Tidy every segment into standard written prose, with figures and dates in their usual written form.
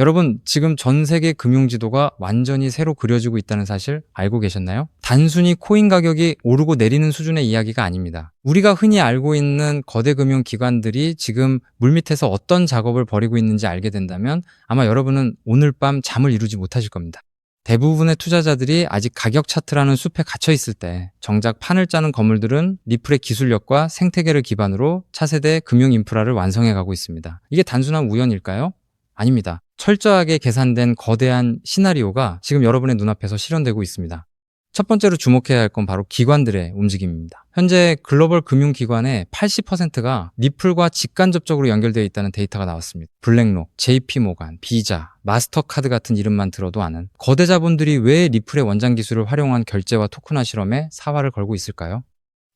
여러분, 지금 전 세계 금융지도가 완전히 새로 그려지고 있다는 사실 알고 계셨나요? 단순히 코인 가격이 오르고 내리는 수준의 이야기가 아닙니다. 우리가 흔히 알고 있는 거대 금융기관들이 지금 물밑에서 어떤 작업을 벌이고 있는지 알게 된다면 아마 여러분은 오늘 밤 잠을 이루지 못하실 겁니다. 대부분의 투자자들이 아직 가격 차트라는 숲에 갇혀 있을 때 정작 판을 짜는 건물들은 리플의 기술력과 생태계를 기반으로 차세대 금융 인프라를 완성해 가고 있습니다. 이게 단순한 우연일까요? 아닙니다. 철저하게 계산된 거대한 시나리오가 지금 여러분의 눈앞에서 실현되고 있습니다. 첫 번째로 주목해야 할 건 바로 기관들의 움직임입니다. 현재 글로벌 금융기관의 80%가 리플과 직간접적으로 연결되어 있다는 데이터가 나왔습니다. 블랙록, JP모간, 비자, 마스터카드 같은 이름만 들어도 아는 거대 자본들이 왜 리플의 원장 기술을 활용한 결제와 토큰화 실험에 사활을 걸고 있을까요?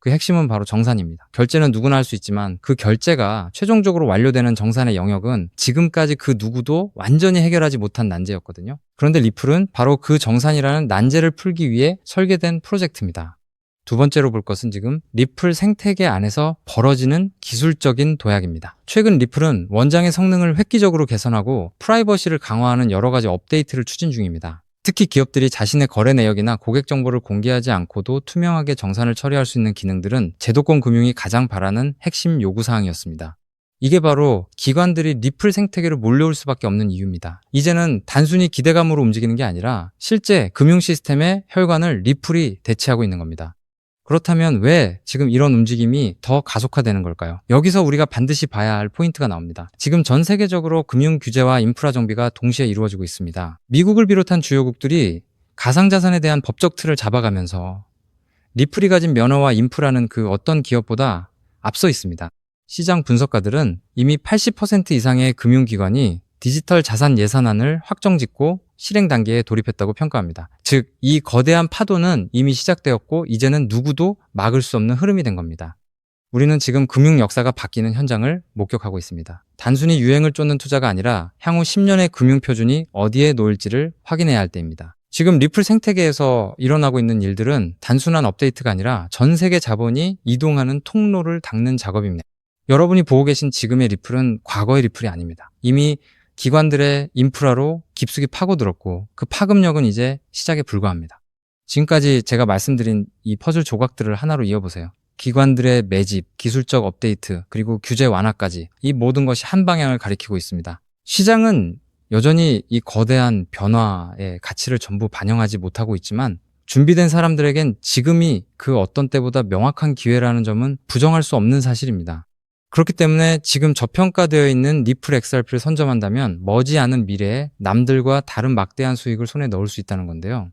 그 핵심은 바로 정산입니다. 결제는 누구나 할 수 있지만 그 결제가 최종적으로 완료되는 정산의 영역은 지금까지 그 누구도 완전히 해결하지 못한 난제였거든요. 그런데 리플은 바로 그 정산이라는 난제를 풀기 위해 설계된 프로젝트입니다. 두 번째로 볼 것은 지금 리플 생태계 안에서 벌어지는 기술적인 도약입니다. 최근 리플은 원장의 성능을 획기적으로 개선하고 프라이버시를 강화하는 여러 가지 업데이트를 추진 중입니다. 특히 기업들이 자신의 거래 내역이나 고객 정보를 공개하지 않고도 투명하게 정산을 처리할 수 있는 기능들은 제도권 금융이 가장 바라는 핵심 요구사항이었습니다. 이게 바로 기관들이 리플 생태계로 몰려올 수밖에 없는 이유입니다. 이제는 단순히 기대감으로 움직이는 게 아니라 실제 금융 시스템의 혈관을 리플이 대체하고 있는 겁니다. 그렇다면 왜 지금 이런 움직임이 더 가속화되는 걸까요? 여기서 우리가 반드시 봐야 할 포인트가 나옵니다. 지금 전 세계적으로 금융 규제와 인프라 정비가 동시에 이루어지고 있습니다. 미국을 비롯한 주요국들이 가상자산에 대한 법적 틀을 잡아가면서 리플이 가진 면허와 인프라는 그 어떤 기업보다 앞서 있습니다. 시장 분석가들은 이미 80% 이상의 금융기관이 디지털 자산 예산안을 확정짓고 실행 단계에 돌입했다고 평가합니다. 즉, 이 거대한 파도는 이미 시작되었고 이제는 누구도 막을 수 없는 흐름이 된 겁니다. 우리는 지금 금융 역사가 바뀌는 현장을 목격하고 있습니다. 단순히 유행을 쫓는 투자가 아니라 향후 10년의 금융 표준이 어디에 놓일지를 확인해야 할 때입니다. 지금 리플 생태계에서 일어나고 있는 일들은 단순한 업데이트가 아니라 전 세계 자본이 이동하는 통로를 닦는 작업입니다. 여러분이 보고 계신 지금의 리플은 과거의 리플이 아닙니다. 이미 기관들의 인프라로 깊숙이 파고들었고 그 파급력은 이제 시작에 불과합니다. 지금까지 제가 말씀드린 이 퍼즐 조각들을 하나로 이어보세요. 기관들의 매집, 기술적 업데이트, 그리고 규제 완화까지 이 모든 것이 한 방향을 가리키고 있습니다. 시장은 여전히 이 거대한 변화의 가치를 전부 반영하지 못하고 있지만 준비된 사람들에겐 지금이 그 어떤 때보다 명확한 기회라는 점은 부정할 수 없는 사실입니다. 그렇기 때문에 지금 저평가되어 있는 리플 XRP를 선점한다면 머지않은 미래에 남들과 다른 막대한 수익을 손에 넣을 수 있다는 건데요.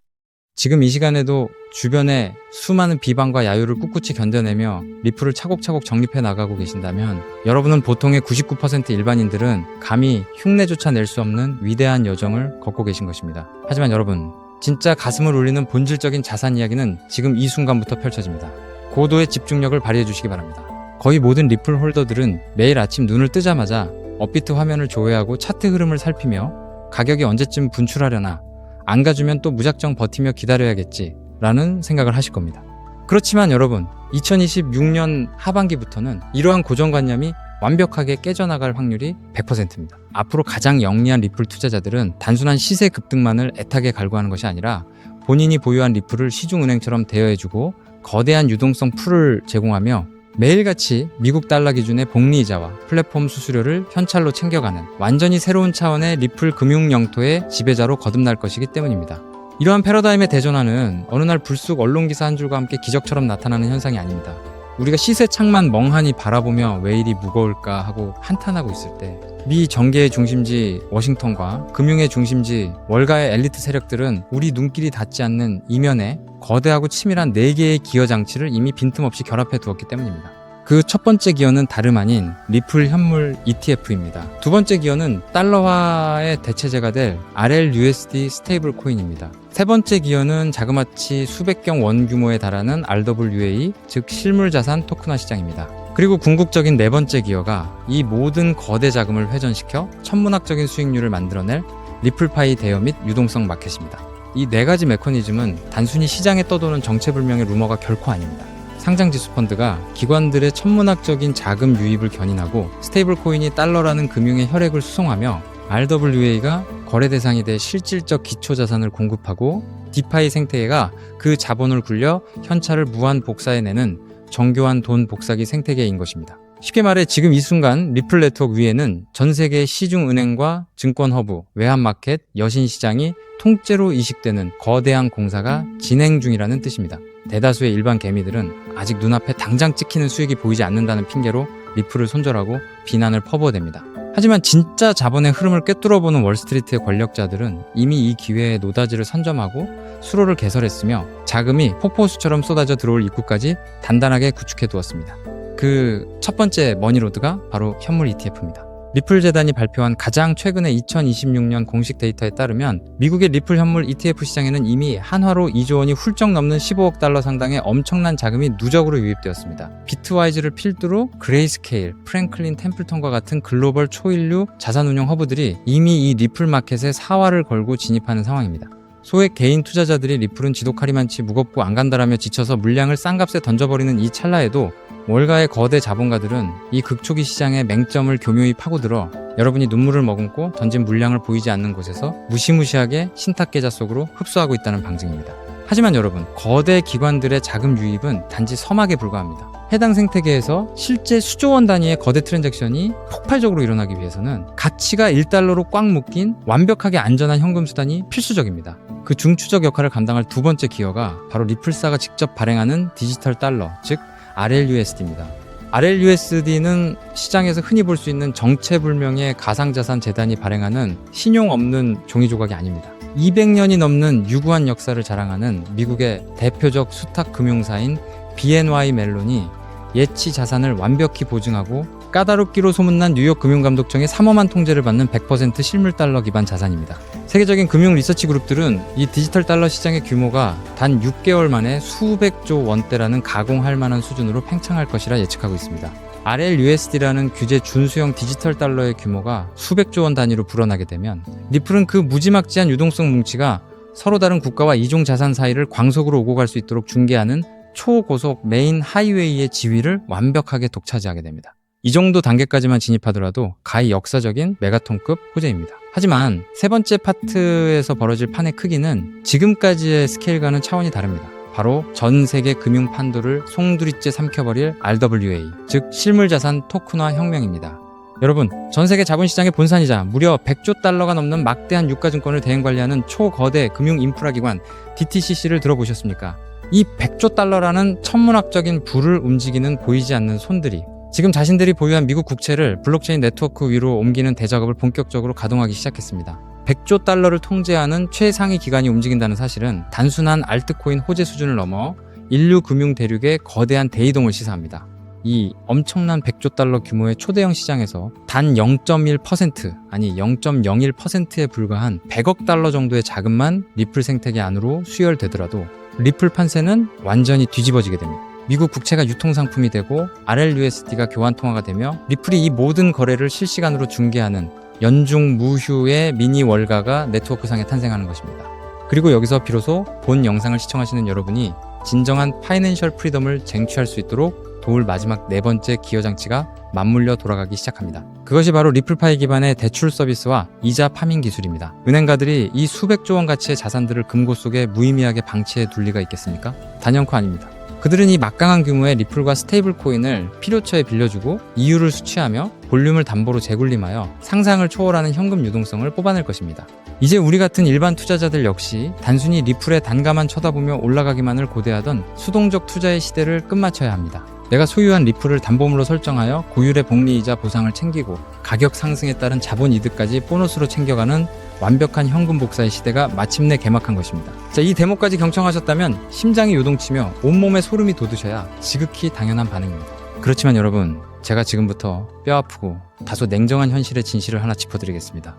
지금 이 시간에도 주변에 수많은 비방과 야유를 꿋꿋이 견뎌내며 리플을 차곡차곡 정립해 나가고 계신다면 여러분은 보통의 99% 일반인들은 감히 흉내조차 낼 수 없는 위대한 여정을 걷고 계신 것입니다. 하지만 여러분, 진짜 가슴을 울리는 본질적인 자산 이야기는 지금 이 순간부터 펼쳐집니다. 고도의 집중력을 발휘해 주시기 바랍니다. 거의 모든 리플 홀더들은 매일 아침 눈을 뜨자마자 업비트 화면을 조회하고 차트 흐름을 살피며 가격이 언제쯤 분출하려나, 안 가주면 또 무작정 버티며 기다려야겠지 라는 생각을 하실 겁니다. 그렇지만 여러분, 2026년 하반기부터는 이러한 고정관념이 완벽하게 깨져나갈 확률이 100%입니다. 앞으로 가장 영리한 리플 투자자들은 단순한 시세 급등만을 애타게 갈구하는 것이 아니라 본인이 보유한 리플을 시중은행처럼 대여해주고 거대한 유동성 풀을 제공하며 매일같이 미국 달러 기준의 복리이자와 플랫폼 수수료를 현찰로 챙겨가는 완전히 새로운 차원의 리플 금융 영토의 지배자로 거듭날 것이기 때문입니다. 이러한 패러다임의 대전환은 어느 날 불쑥 언론기사 한 줄과 함께 기적처럼 나타나는 현상이 아닙니다. 우리가 시세창만 멍하니 바라보며 왜 이리 무거울까 하고 한탄하고 있을 때 미 정계의 중심지 워싱턴과 금융의 중심지 월가의 엘리트 세력들은 우리 눈길이 닿지 않는 이면에 거대하고 치밀한 4개의 기여 장치를 이미 빈틈없이 결합해 두었기 때문입니다. 그 첫 번째 기여는 다름 아닌 리플 현물 ETF입니다. 두 번째 기여는 달러화의 대체제가 될 RLUSD 스테이블 코인입니다. 세 번째 기여는 자그마치 수백경 원 규모에 달하는 RWA, 즉 실물자산 토큰화 시장입니다. 그리고 궁극적인 네 번째 기여가 이 모든 거대 자금을 회전시켜 천문학적인 수익률을 만들어낼 리플파이 대여 및 유동성 마켓입니다. 이 네 가지 메커니즘은 단순히 시장에 떠도는 정체불명의 루머가 결코 아닙니다. 상장지수 펀드가 기관들의 천문학적인 자금 유입을 견인하고 스테이블 코인이 달러라는 금융의 혈액을 수송하며 RWA가 거래 대상이 돼 실질적 기초 자산을 공급하고 디파이 생태계가 그 자본을 굴려 현찰을 무한 복사해내는 정교한 돈 복사기 생태계인 것입니다. 쉽게 말해 지금 이 순간 리플 네트워크 위에는 전 세계 시중은행과 증권 허브, 외환마켓, 여신시장이 통째로 이식되는 거대한 공사가 진행 중이라는 뜻입니다. 대다수의 일반 개미들은 아직 눈앞에 당장 찍히는 수익이 보이지 않는다는 핑계로 리플을 손절하고 비난을 퍼부어댑니다. 하지만 진짜 자본의 흐름을 꿰뚫어보는 월스트리트의 권력자들은 이미 이 기회에 노다지를 선점하고 수로를 개설했으며 자금이 폭포수처럼 쏟아져 들어올 입구까지 단단하게 구축해두었습니다. 그 첫 번째 머니로드가 바로 현물 ETF입니다. 리플 재단이 발표한 가장 최근의 2026년 공식 데이터에 따르면 미국의 리플 현물 ETF 시장에는 이미 한화로 2조 원이 훌쩍 넘는 15억 달러 상당의 엄청난 자금이 누적으로 유입되었습니다. 비트와이즈를 필두로 그레이스케일, 프랭클린 템플턴과 같은 글로벌 초일류 자산운용 허브들이 이미 이 리플 마켓에 사활을 걸고 진입하는 상황입니다. 소액 개인 투자자들이 리플은 지독하리만치 무겁고 안 간다라며 지쳐서 물량을 싼 값에 던져버리는 이 찰나에도 월가의 거대 자본가들은 이 극초기 시장의 맹점을 교묘히 파고들어 여러분이 눈물을 머금고 던진 물량을 보이지 않는 곳에서 무시무시하게 신탁 계좌 속으로 흡수하고 있다는 방증입니다. 하지만 여러분, 거대 기관들의 자금 유입은 단지 서막에 불과합니다. 해당 생태계에서 실제 수조 원 단위의 거대 트랜잭션이 폭발적으로 일어나기 위해서는 가치가 1달러로 꽉 묶인 완벽하게 안전한 현금 수단이 필수적입니다. 그 중추적 역할을 감당할 두 번째 기여가 바로 리플사가 직접 발행하는 디지털 달러, 즉 RLUSD입니다. RLUSD는 시장에서 흔히 볼 수 있는 정체불명의 가상자산 재단이 발행하는 신용 없는 종이 조각이 아닙니다. 200년이 넘는 유구한 역사를 자랑하는 미국의 대표적 수탁 금융사인 BNY 멜론이 예치 자산을 완벽히 보증하고 까다롭기로 소문난 뉴욕 금융감독청의 삼엄한 통제를 받는 100% 실물 달러 기반 자산입니다. 세계적인 금융 리서치 그룹들은 이 디지털 달러 시장의 규모가 단 6개월 만에 수백조 원대라는 가공할 만한 수준으로 팽창할 것이라 예측하고 있습니다. RLUSD라는 규제 준수형 디지털 달러의 규모가 수백조 원 단위로 불어나게 되면 리플은 그 무지막지한 유동성 뭉치가 서로 다른 국가와 이종 자산 사이를 광속으로 오고 갈 수 있도록 중개하는 초고속 메인 하이웨이의 지위를 완벽하게 독차지하게 됩니다. 이 정도 단계까지만 진입하더라도 가히 역사적인 메가톤급 호재입니다. 하지만 세 번째 파트에서 벌어질 판의 크기는 지금까지의 스케일과는 차원이 다릅니다. 바로 전 세계 금융 판도를 송두리째 삼켜버릴 RWA, 즉 실물자산 토큰화 혁명입니다. 여러분, 전 세계 자본시장의 본산이자 무려 100조 달러가 넘는 막대한 유가증권을 대행관리하는 초거대 금융 인프라 기관 DTCC를 들어보셨습니까? 이 100조 달러라는 천문학적인 불을 움직이는 보이지 않는 손들이 지금 자신들이 보유한 미국 국채를 블록체인 네트워크 위로 옮기는 대작업을 본격적으로 가동하기 시작했습니다. 100조 달러를 통제하는 최상위 기관이 움직인다는 사실은 단순한 알트코인 호재 수준을 넘어 인류 금융 대륙의 거대한 대이동을 시사합니다. 이 엄청난 100조 달러 규모의 초대형 시장에서 단 0.1% 아니 0.01%에 불과한 100억 달러 정도의 자금만 리플 생태계 안으로 수혈되더라도 리플 판세는 완전히 뒤집어지게 됩니다. 미국 국채가 유통상품이 되고 RLUSD가 교환통화가 되며 리플이 이 모든 거래를 실시간으로 중개하는 연중 무휴의 미니 월가가 네트워크상에 탄생하는 것입니다. 그리고 여기서 비로소 본 영상을 시청하시는 여러분이 진정한 파이낸셜 프리덤을 쟁취할 수 있도록 도울 마지막 네 번째 기여장치가 맞물려 돌아가기 시작합니다. 그것이 바로 리플파이 기반의 대출 서비스와 이자 파밍 기술입니다. 은행가들이 이 수백조 원 가치의 자산들을 금고 속에 무의미하게 방치해 둘 리가 있겠습니까? 단연코 아닙니다. 그들은 이 막강한 규모의 리플과 스테이블 코인을 필요처에 빌려주고 이율을 수취하며 볼륨을 담보로 재굴림하여 상상을 초월하는 현금 유동성을 뽑아낼 것입니다. 이제 우리 같은 일반 투자자들 역시 단순히 리플의 단가만 쳐다보며 올라가기만을 고대하던 수동적 투자의 시대를 끝마쳐야 합니다. 내가 소유한 리플을 담보물로 설정하여 고율의 복리이자 보상을 챙기고 가격 상승에 따른 자본 이득까지 보너스로 챙겨가는 완벽한 현금 복사의 시대가 마침내 개막한 것입니다. 자, 이 대목까지 경청하셨다면 심장이 요동치며 온몸에 소름이 돋으셔야 지극히 당연한 반응입니다. 그렇지만 여러분, 제가 지금부터 뼈아프고 다소 냉정한 현실의 진실을 하나 짚어드리겠습니다.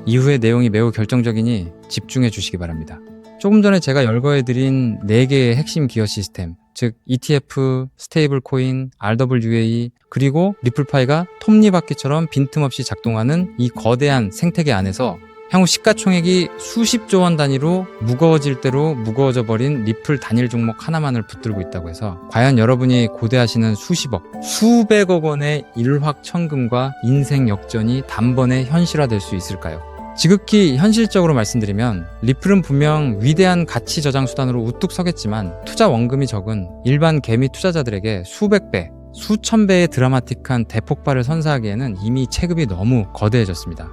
이후의 내용이 매우 결정적이니 집중해 주시기 바랍니다. 조금 전에 제가 열거해드린 4개의 핵심 기여 시스템, 즉 ETF, 스테이블 코인, RWA, 그리고 리플파이가 톱니바퀴처럼 빈틈없이 작동하는 이 거대한 생태계 안에서 향후 시가총액이 수십조 원 단위로 무거워질 대로 무거워져 버린 리플 단일 종목 하나만을 붙들고 있다고 해서 과연 여러분이 고대하시는 수십억, 수백억 원의 일확천금과 인생 역전이 단번에 현실화될 수 있을까요? 지극히 현실적으로 말씀드리면 리플은 분명 위대한 가치 저장 수단으로 우뚝 서겠지만 투자 원금이 적은 일반 개미 투자자들에게 수백 배, 수천 배의 드라마틱한 대폭발을 선사하기에는 이미 체급이 너무 거대해졌습니다.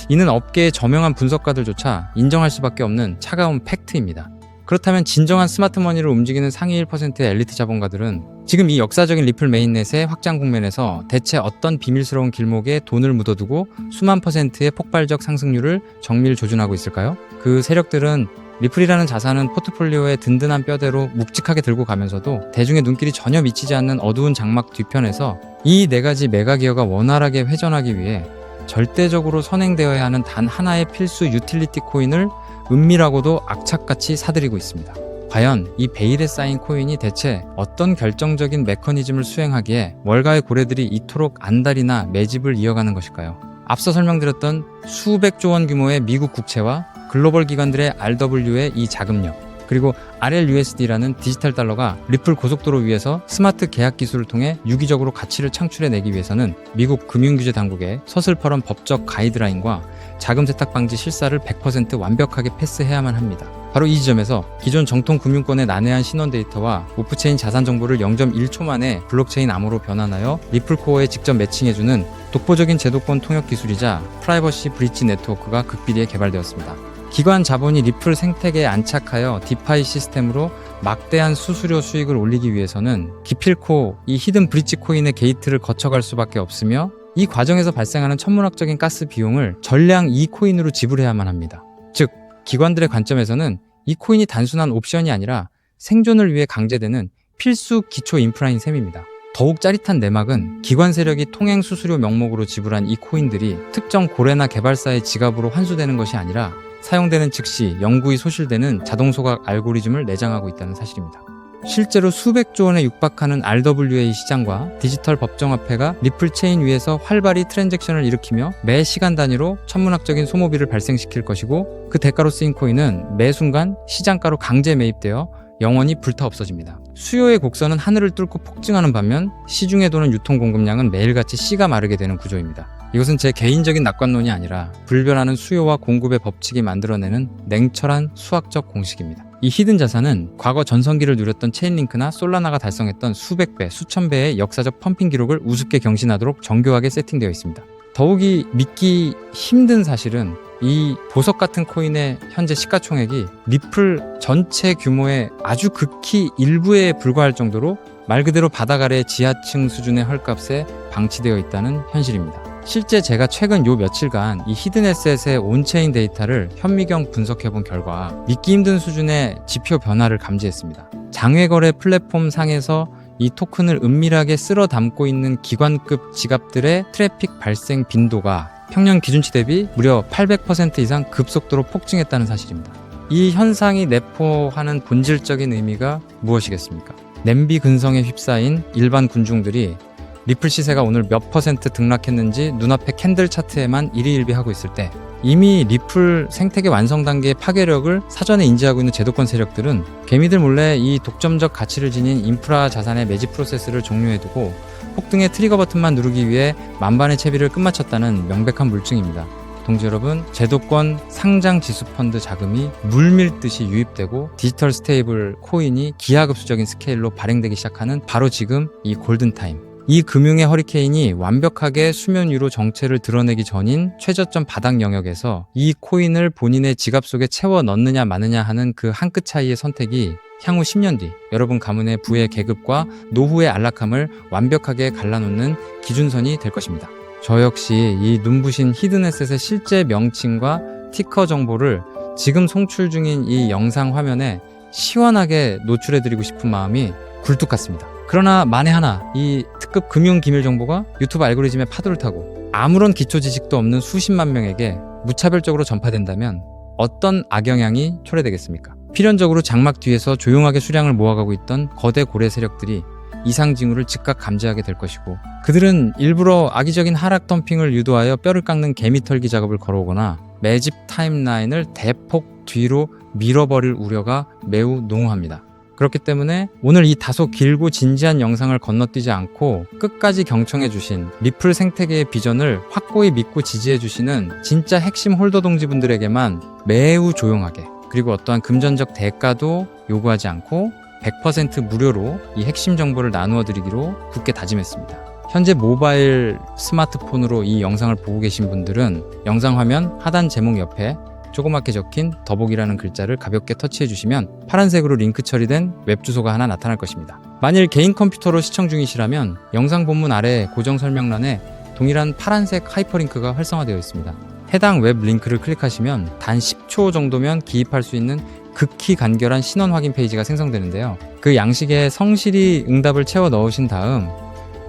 이는 업계의 저명한 분석가들조차 인정할 수밖에 없는 차가운 팩트입니다. 그렇다면 진정한 스마트머니를 움직이는 상위 1%의 엘리트 자본가들은 지금 이 역사적인 리플 메인넷의 확장 국면에서 대체 어떤 비밀스러운 길목에 돈을 묻어두고 수만 %의 폭발적 상승률을 정밀 조준하고 있을까요? 그 세력들은 리플이라는 자산은 포트폴리오의 든든한 뼈대로 묵직하게 들고 가면서도 대중의 눈길이 전혀 미치지 않는 어두운 장막 뒤편에서 이 네 가지 메가 기어가 원활하게 회전하기 위해 절대적으로 선행되어야 하는 단 하나의 필수 유틸리티 코인을 은밀하고도 악착같이 사들이고 있습니다. 과연 이 베일에 쌓인 코인이 대체 어떤 결정적인 메커니즘을 수행하기에 월가의 고래들이 이토록 안달이나 매집을 이어가는 것일까요? 앞서 설명드렸던 수백조 원 규모의 미국 국채와 글로벌 기관들의 RW의 이 자금력, 그리고 RLUSD라는 디지털 달러가 리플 고속도로 위에서 스마트 계약 기술을 통해 유기적으로 가치를 창출해내기 위해서는 미국 금융규제 당국의 서슬퍼런 법적 가이드라인과 자금 세탁 방지 실사를 100% 완벽하게 패스해야만 합니다. 바로 이 지점에서 기존 정통 금융권의 난해한 신원 데이터와 오프체인 자산 정보를 0.1초 만에 블록체인 암호로 변환하여 리플 코어에 직접 매칭해주는 독보적인 제도권 통역 기술이자 프라이버시 브릿지 네트워크가 극비리에 개발되었습니다. 기관 자본이 리플 생태계에 안착하여 디파이 시스템으로 막대한 수수료 수익을 올리기 위해서는 기필코 이 히든 브릿지 코인의 게이트를 거쳐갈 수밖에 없으며 이 과정에서 발생하는 천문학적인 가스 비용을 전량 이 코인으로 지불해야만 합니다. 즉, 기관들의 관점에서는 이 코인이 단순한 옵션이 아니라 생존을 위해 강제되는 필수 기초 인프라인 셈입니다. 더욱 짜릿한 내막은 기관 세력이 통행 수수료 명목으로 지불한 이 코인들이 특정 고래나 개발사의 지갑으로 환수되는 것이 아니라 사용되는 즉시 영구히 소실되는 자동 소각 알고리즘을 내장하고 있다는 사실입니다. 실제로 수백조 원에 육박하는 RWA 시장과 디지털 법정화폐가 리플 체인 위에서 활발히 트랜잭션을 일으키며 매 시간 단위로 천문학적인 소모비를 발생시킬 것이고 그 대가로 쓰인 코인은 매 순간 시장가로 강제 매입되어 영원히 불타 없어집니다. 수요의 곡선은 하늘을 뚫고 폭증하는 반면 시중에 도는 유통 공급량은 매일같이 씨가 마르게 되는 구조입니다. 이것은 제 개인적인 낙관론이 아니라 불변하는 수요와 공급의 법칙이 만들어내는 냉철한 수학적 공식입니다. 이 히든 자산은 과거 전성기를 누렸던 체인링크나 솔라나가 달성했던 수백 배, 수천 배의 역사적 펌핑 기록을 우습게 경신하도록 정교하게 세팅되어 있습니다. 더욱이 믿기 힘든 사실은 이 보석 같은 코인의 현재 시가총액이 리플 전체 규모의 아주 극히 일부에 불과할 정도로 말 그대로 바닥 아래 지하층 수준의 헐값에 방치되어 있다는 현실입니다. 실제 제가 최근 요 며칠간 이 히든에셋의 온체인 데이터를 현미경 분석해본 결과 믿기 힘든 수준의 지표 변화를 감지했습니다. 장외거래 플랫폼 상에서 이 토큰을 은밀하게 쓸어 담고 있는 기관급 지갑들의 트래픽 발생 빈도가 평년 기준치 대비 무려 800% 이상 급속도로 폭증했다는 사실입니다. 이 현상이 내포하는 본질적인 의미가 무엇이겠습니까? 냄비 근성에 휩싸인 일반 군중들이 리플 시세가 오늘 몇 % 등락했는지 눈앞에 캔들 차트에만 일희일비하고 있을 때 이미 리플 생태계 완성 단계의 파괴력을 사전에 인지하고 있는 제도권 세력들은 개미들 몰래 이 독점적 가치를 지닌 인프라 자산의 매집 프로세스를 종료해두고 폭등의 트리거 버튼만 누르기 위해 만반의 채비를 끝마쳤다는 명백한 물증입니다. 동지 여러분, 제도권 상장 지수 펀드 자금이 물밀듯이 유입되고 디지털 스테이블 코인이 기하급수적인 스케일로 발행되기 시작하는 바로 지금 이 골든타임. 이 금융의 허리케인이 완벽하게 수면 위로 정체를 드러내기 전인 최저점 바닥 영역에서 이 코인을 본인의 지갑 속에 채워 넣느냐 마느냐 하는 그 한 끗 차이의 선택이 향후 10년 뒤 여러분 가문의 부의 계급과 노후의 안락함을 완벽하게 갈라놓는 기준선이 될 것입니다. 저 역시 이 눈부신 히든에셋의 실제 명칭과 티커 정보를 지금 송출 중인 이 영상 화면에 시원하게 노출해드리고 싶은 마음이 굴뚝 같습니다. 그러나 만에 하나 이 특급 금융 기밀 정보가 유튜브 알고리즘의 파도를 타고 아무런 기초 지식도 없는 수십만 명에게 무차별적으로 전파된다면 어떤 악영향이 초래되겠습니까? 필연적으로 장막 뒤에서 조용하게 수량을 모아가고 있던 거대 고래 세력들이 이상 징후를 즉각 감지하게 될 것이고 그들은 일부러 악의적인 하락 덤핑을 유도하여 뼈를 깎는 개미 털기 작업을 걸어오거나 매집 타임라인을 대폭 뒤로 밀어버릴 우려가 매우 농후합니다. 그렇기 때문에 오늘 이 다소 길고 진지한 영상을 건너뛰지 않고 끝까지 경청해주신 리플 생태계의 비전을 확고히 믿고 지지해주시는 진짜 핵심 홀더 동지분들에게만 매우 조용하게, 그리고 어떠한 금전적 대가도 요구하지 않고 100% 무료로 이 핵심 정보를 나누어 드리기로 굳게 다짐했습니다. 현재 모바일 스마트폰으로 이 영상을 보고 계신 분들은 영상 화면 하단 제목 옆에 조그맣게 적힌 더보기라는 글자를 가볍게 터치해 주시면 파란색으로 링크 처리된 웹 주소가 하나 나타날 것입니다. 만일 개인 컴퓨터로 시청 중이시라면 영상 본문 아래 고정 설명란에 동일한 파란색 하이퍼링크가 활성화되어 있습니다. 해당 웹 링크를 클릭하시면 단 10초 정도면 기입할 수 있는 극히 간결한 신원 확인 페이지가 생성되는데요. 그 양식에 성실히 응답을 채워 넣으신 다음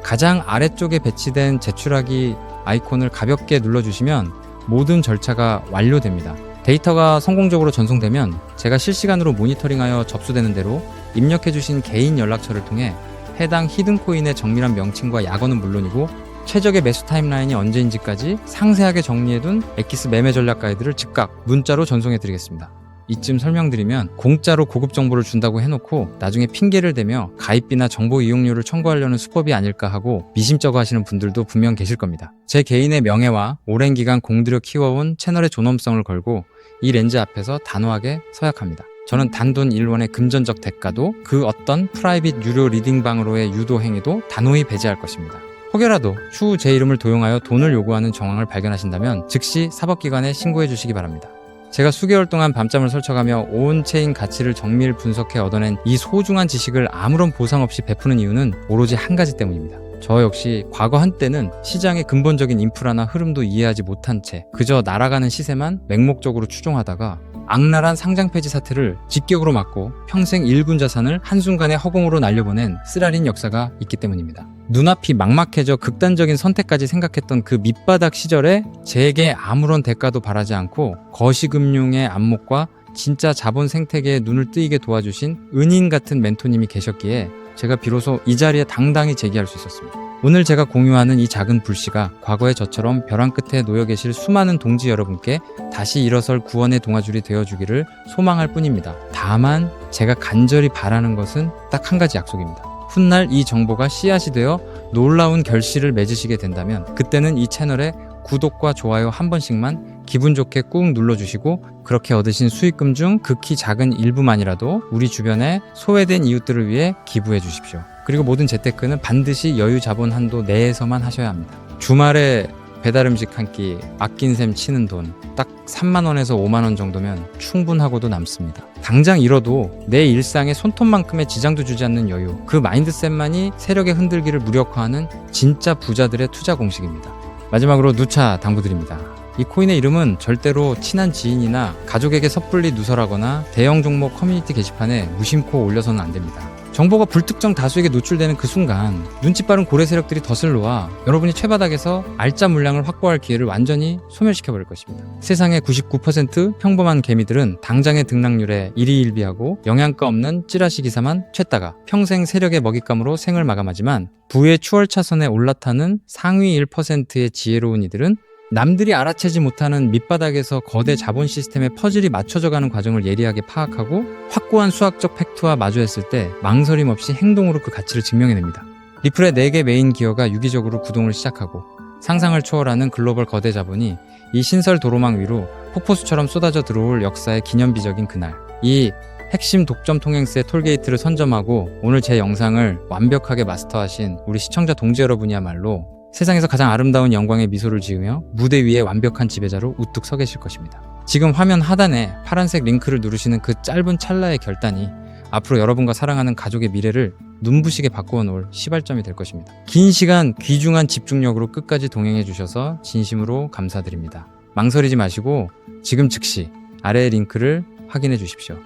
가장 아래쪽에 배치된 제출하기 아이콘을 가볍게 눌러주시면 모든 절차가 완료됩니다. 데이터가 성공적으로 전송되면 제가 실시간으로 모니터링하여 접수되는 대로 입력해주신 개인 연락처를 통해 해당 히든코인의 정밀한 명칭과 약어는 물론이고 최적의 매수 타임라인이 언제인지까지 상세하게 정리해둔 엑기스 매매 전략 가이드를 즉각 문자로 전송해드리겠습니다. 이쯤 설명드리면 공짜로 고급 정보를 준다고 해놓고 나중에 핑계를 대며 가입비나 정보 이용료를 청구하려는 수법이 아닐까 하고 미심쩍어 하시는 분들도 분명 계실 겁니다. 제 개인의 명예와 오랜 기간 공들여 키워온 채널의 존엄성을 걸고 이 렌즈 앞에서 단호하게 서약합니다. 저는 단돈 1원의 금전적 대가도 그 어떤 프라이빗 유료 리딩방으로의 유도 행위도 단호히 배제할 것입니다. 혹여라도 추후 제 이름을 도용하여 돈을 요구하는 정황을 발견하신다면 즉시 사법기관에 신고해 주시기 바랍니다. 제가 수개월 동안 밤잠을 설쳐가며 온체인 가치를 정밀 분석해 얻어낸 이 소중한 지식을 아무런 보상 없이 베푸는 이유는 오로지 한 가지 때문입니다. 저 역시 과거 한때는 시장의 근본적인 인프라나 흐름도 이해하지 못한 채 그저 날아가는 시세만 맹목적으로 추종하다가 악랄한 상장 폐지 사태를 직격으로 막고 평생 일군 자산을 한순간에 허공으로 날려보낸 쓰라린 역사가 있기 때문입니다. 눈앞이 막막해져 극단적인 선택까지 생각했던 그 밑바닥 시절에 제게 아무런 대가도 바라지 않고 거시금융의 안목과 진짜 자본 생태계에 눈을 뜨이게 도와주신 은인 같은 멘토님이 계셨기에 제가 비로소 이 자리에 당당히 제기할 수 있었습니다. 오늘 제가 공유하는 이 작은 불씨가 과거의 저처럼 벼랑 끝에 놓여 계실 수많은 동지 여러분께 다시 일어설 구원의 동아줄이 되어주기를 소망할 뿐입니다. 다만 제가 간절히 바라는 것은 딱 한 가지 약속입니다. 훗날 이 정보가 씨앗이 되어 놀라운 결실을 맺으시게 된다면 그때는 이 채널에 구독과 좋아요 한 번씩만 기분 좋게 꾹 눌러주시고 그렇게 얻으신 수익금 중 극히 작은 일부만이라도 우리 주변에 소외된 이웃들을 위해 기부해 주십시오. 그리고 모든 재테크는 반드시 여유 자본 한도 내에서만 하셔야 합니다. 주말에 배달음식 한 끼 아낀 셈 치는 돈 딱 3만원에서 5만원 정도면 충분하고도 남습니다. 당장 잃어도 내 일상에 손톱만큼의 지장도 주지 않는 여유, 그 마인드셋만이 세력의 흔들기를 무력화하는 진짜 부자들의 투자 공식입니다. 마지막으로 누차 당부드립니다. 이 코인의 이름은 절대로 친한 지인이나 가족에게 섣불리 누설하거나 대형 종목 커뮤니티 게시판에 무심코 올려서는 안 됩니다. 정보가 불특정 다수에게 노출되는 그 순간 눈치 빠른 고래 세력들이 덫을 놓아 여러분이 최바닥에서 알짜 물량을 확보할 기회를 완전히 소멸시켜버릴 것입니다. 세상의 99% 평범한 개미들은 당장의 등락률에 일희일비하고 영양가 없는 찌라시 기사만 쬐다가 평생 세력의 먹잇감으로 생을 마감하지만 부의 추월차선에 올라타는 상위 1%의 지혜로운 이들은 남들이 알아채지 못하는 밑바닥에서 거대 자본 시스템의 퍼즐이 맞춰져가는 과정을 예리하게 파악하고 확고한 수학적 팩트와 마주했을 때 망설임 없이 행동으로 그 가치를 증명해냅니다. 리플의 4개 메인 기어가 유기적으로 구동을 시작하고 상상을 초월하는 글로벌 거대 자본이 이 신설 도로망 위로 폭포수처럼 쏟아져 들어올 역사의 기념비적인 그날, 이 핵심 독점 통행세 톨게이트를 선점하고 오늘 제 영상을 완벽하게 마스터하신 우리 시청자 동지 여러분이야말로 세상에서 가장 아름다운 영광의 미소를 지으며 무대 위에 완벽한 지배자로 우뚝 서 계실 것입니다. 지금 화면 하단에 파란색 링크를 누르시는 그 짧은 찰나의 결단이 앞으로 여러분과 사랑하는 가족의 미래를 눈부시게 바꾸어 놓을 시발점이 될 것입니다. 긴 시간 귀중한 집중력으로 끝까지 동행해 주셔서 진심으로 감사드립니다. 망설이지 마시고 지금 즉시 아래의 링크를 확인해 주십시오.